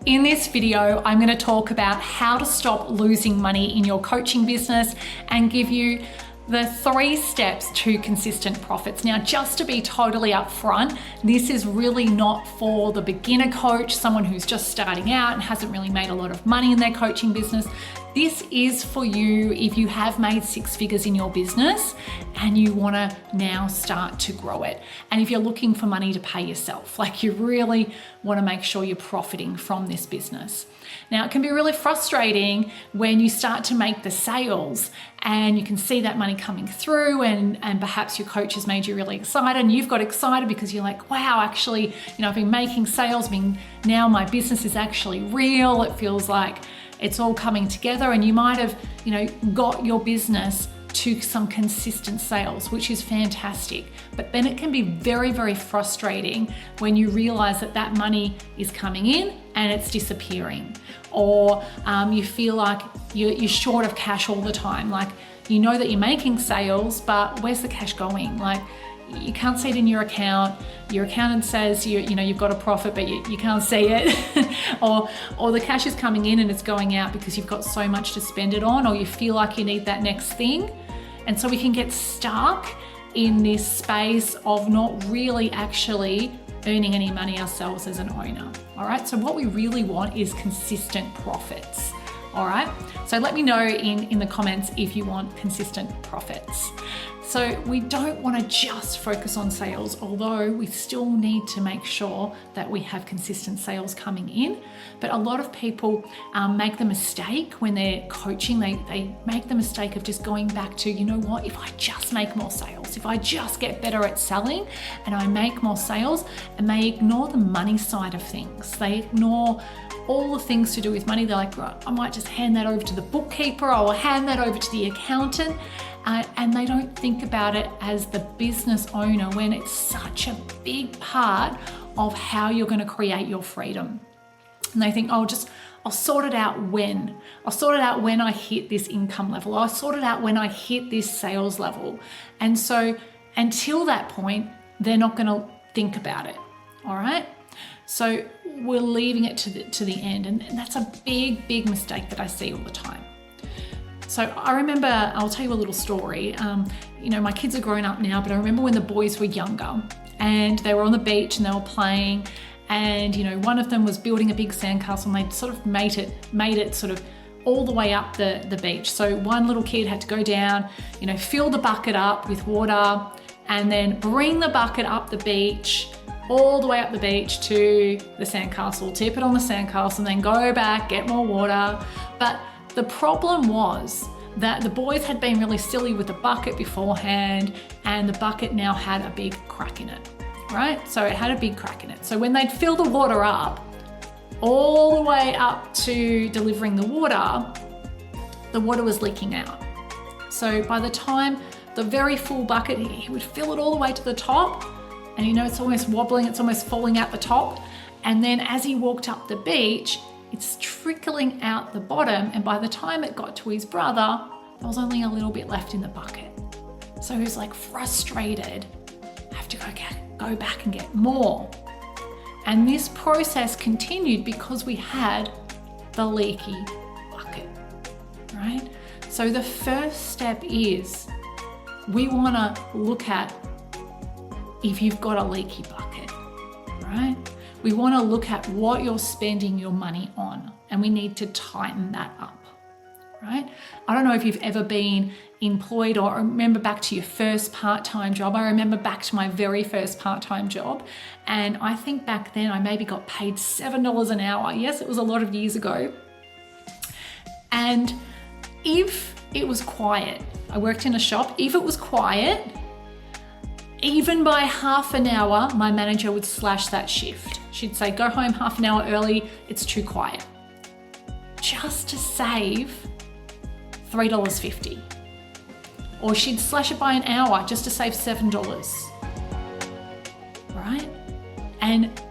In this video, I'm going to talk about how to stop losing money in your coaching business and give you the 3 steps to consistent profits. Now, just to be totally upfront, this is really not for the beginner coach, someone who's just starting out and hasn't really made a lot of money in their coaching business. This is for you if you have made 6 figures in your business and you want to now start to grow it. And if you're looking for money to pay yourself, like you really want to make sure you're profiting from this business. Now, it can be really frustrating when you start to make the sales and you can see that money coming through and perhaps your coach has made you really excited and you've got excited because you're like, wow, actually, I've been making sales, now my business is actually real. It feels like it's all coming together, and you might have, got your business to some consistent sales, which is fantastic. But then it can be very, very frustrating when you realize that money is coming in and it's disappearing, or you feel like you're short of cash all the time. Like, you know that you're making sales, but where's the cash going? Like, you can't see it in your account. Your accountant says you've got a profit, but you can't see it. or the cash is coming in and it's going out because you've got so much to spend it on, or you feel like you need that next thing. And so we can get stuck in this space of not really actually earning any money ourselves as an owner. All right, so what we really want is consistent profits. All right, so let me know in the comments if you want consistent profits. So we don't want to just focus on sales, although we still need to make sure that we have consistent sales coming in. But a lot of people make the mistake when they're coaching, they make the mistake of just going back to, if I just make more sales, if I just get better at selling and I make more sales, and they ignore the money side of things. They ignore all the things to do with money. They're like, right, I might just hand that over to the bookkeeper, or I'll hand that over to the accountant. And they don't think about it as the business owner when it's such a big part of how you're going to create your freedom. And they think, I'll sort it out when. I'll sort it out when I hit this income level. I'll sort it out when I hit this sales level. And so until that point, they're not going to think about it. All right. So we're leaving it to the end. And that's a big, big mistake that I see all the time. So I remember, I'll tell you a little story. My kids are grown up now, but I remember when the boys were younger and they were on the beach and they were playing, and one of them was building a big sandcastle and they sort of made it sort of all the way up the beach. So one little kid had to go down, fill the bucket up with water and then bring the bucket up the beach, all the way up the beach to the sandcastle, tip it on the sandcastle, and then go back, get more water. But the problem was that the boys had been really silly with the bucket beforehand, and the bucket now had a big crack in it, right? So it had a big crack in it. So when they'd fill the water up, all the way up to delivering the water was leaking out. So by the time the very full bucket, he would fill it all the way to the top, and it's almost wobbling, it's almost falling out the top. And then as he walked up the beach, it's trickling out the bottom, and by the time it got to his brother, there was only a little bit left in the bucket. So he was like frustrated, I have to go back and get more. And this process continued because we had the leaky bucket, right? So the first step is we want to look at if you've got a leaky bucket, right? We want to look at what you're spending your money on, and we need to tighten that up, right? I don't know if you've ever been employed or remember back to your first part-time job. I remember back to my very first part-time job, and I think back then I maybe got paid $7 an hour. Yes, it was a lot of years ago. And if it was quiet, I worked in a shop, if it was quiet, even by half an hour, my manager would slash that shift. She'd say, go home half an hour early, it's too quiet. Just to save $3.50. Or she'd slash it by an hour just to save $7, right? And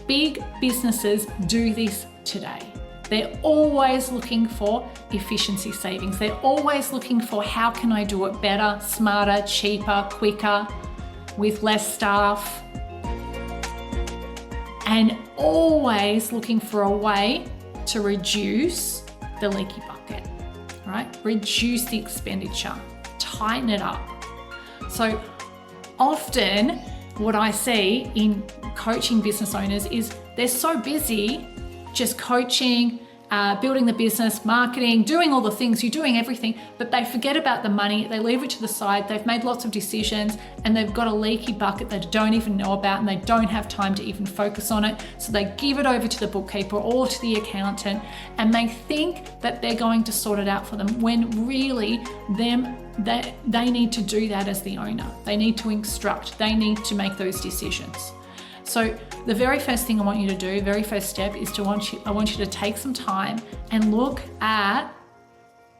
big businesses do this today. They're always looking for efficiency savings. They're always looking for how can I do it better, smarter, cheaper, quicker, with less staff. and always looking for a way to reduce the leaky bucket, right? Reduce the expenditure, tighten it up. So often what I see in coaching business owners is they're so busy just coaching, building the business, marketing, doing all the things, you're doing everything, but they forget about the money, they leave it to the side, they've made lots of decisions and they've got a leaky bucket they don't even know about and they don't have time to even focus on it. So they give it over to the bookkeeper or to the accountant and they think that they're going to sort it out for them when really they need to do that as the owner. They need to instruct, they need to make those decisions. So the very first thing I want you to do, very first step is I want you to take some time and look at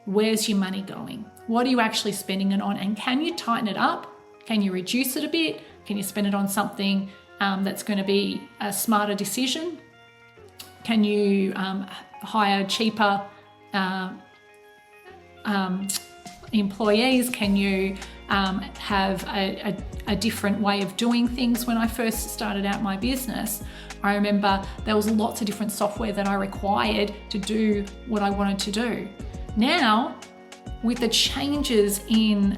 where's your money going? What are you actually spending it on? And can you tighten it up? Can you reduce it a bit? Can you spend it on something that's going to be a smarter decision? Can you hire cheaper employees? Can you have a different way of doing things? When I first started out my business, I remember there was lots of different software that I required to do what I wanted to do. Now, with the changes in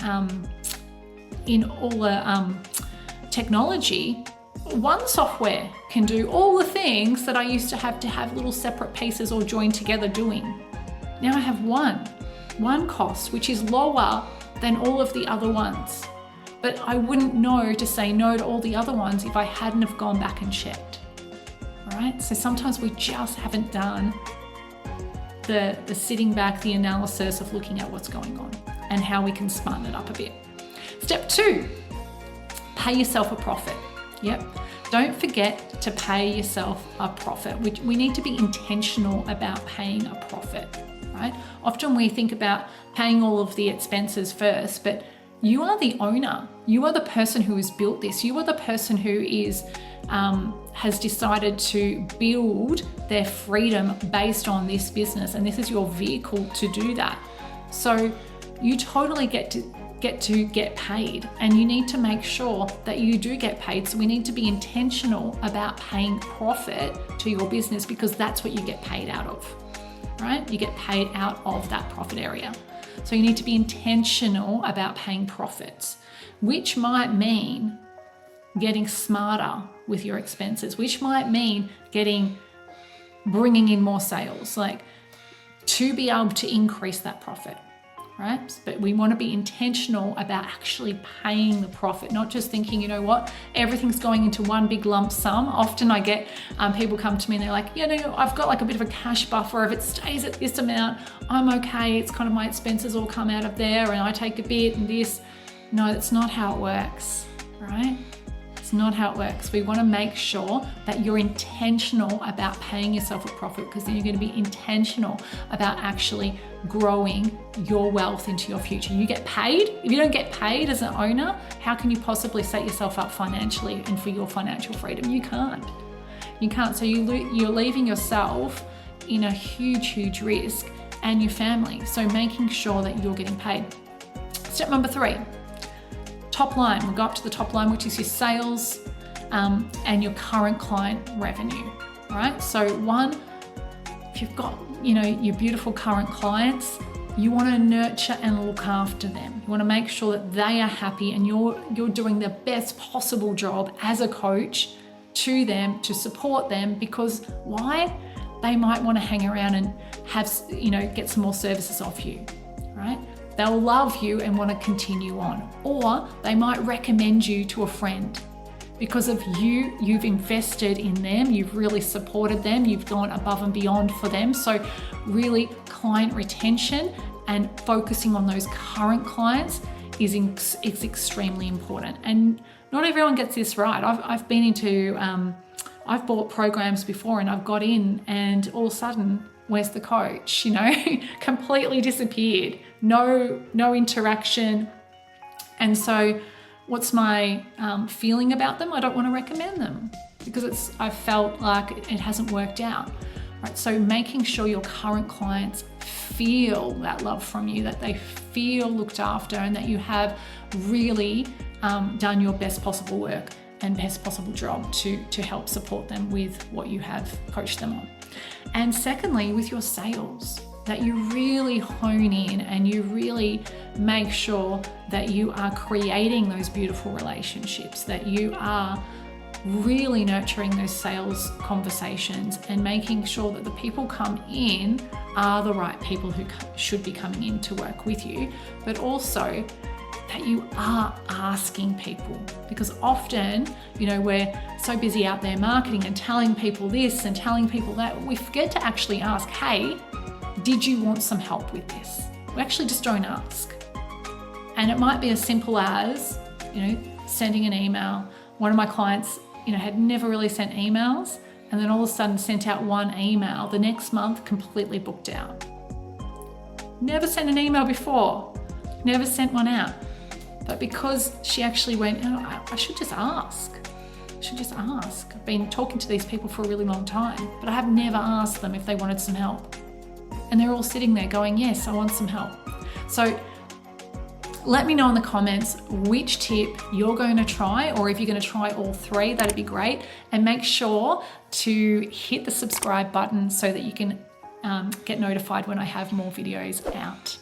all the technology, one software can do all the things that I used to have little separate pieces all joined together doing. Now I have one cost, which is lower than all of the other ones. But I wouldn't know to say no to all the other ones if I hadn't have gone back and checked. All right, so sometimes we just haven't done the sitting back, the analysis of looking at what's going on and how we can smarten it up a bit. Step 2, pay yourself a profit. Yep, don't forget to pay yourself a profit. We need to be intentional about paying a profit. Right? Often we think about paying all of the expenses first, but you are the owner. You are the person who has built this. You are the person who has decided to build their freedom based on this business, and this is your vehicle to do that. So you totally get to get paid, and you need to make sure that you do get paid. So we need to be intentional about paying profit to your business because that's what you get paid out of. Right? You get paid out of that profit area. So you need to be intentional about paying profits, which might mean getting smarter with your expenses, which might mean bringing in more sales, like to be able to increase that profit, right? But we want to be intentional about actually paying the profit, not just thinking, you know what, everything's going into one big lump sum. Often I get people come to me and they're like, I've got like a bit of a cash buffer. If it stays at this amount, I'm okay. It's kind of my expenses all come out of there and I take a bit and this. No, that's not how it works, right? It's not how it works. We want to make sure that you're intentional about paying yourself a profit, because then you're going to be intentional about actually growing your wealth into your future. You get paid. If you don't get paid as an owner, how can you possibly set yourself up financially and for your financial freedom? You can't. So you're leaving yourself in a huge risk and your family. So making sure that you're getting paid. Step number 3. Top line. We'll go up to the top line, which is your sales and your current client revenue. All right. So one, if you've got, your beautiful current clients, you want to nurture and look after them. You want to make sure that they are happy and you're doing the best possible job as a coach to them, to support them, because why? They might want to hang around and have, get some more services off you, right? They'll love you and want to continue on. Or they might recommend you to a friend because of you've invested in them, you've really supported them, you've gone above and beyond for them. So really client retention and focusing on those current clients is extremely important. And not everyone gets this right. I've been into, I've bought programs before and I've got in and all of a sudden, where's the coach? Completely disappeared. No interaction. And so what's my feeling about them? I don't want to recommend them because I felt like it hasn't worked out. Right? So making sure your current clients feel that love from you, that they feel looked after, and that you have really done your best possible work. and best possible job to help support them with what you have coached them on. And secondly, with your sales, that you really hone in and you really make sure that you are creating those beautiful relationships, that you are really nurturing those sales conversations and making sure that the people come in are the right people who should be coming in to work with you, but also that you are asking people, because often, we're so busy out there marketing and telling people this and telling people that, we forget to actually ask, hey, did you want some help with this? We actually just don't ask. And it might be as simple as, sending an email. One of my clients, had never really sent emails, and then all of a sudden sent out one email. The next month, completely booked out. Never sent an email before, never sent one out. But because she actually went, I should just ask. I've been talking to these people for a really long time, but I have never asked them if they wanted some help. And they're all sitting there going, yes, I want some help. So let me know in the comments which tip you're going to try, or if you're going to try all three, that'd be great. And make sure to hit the subscribe button so that you can get notified when I have more videos out.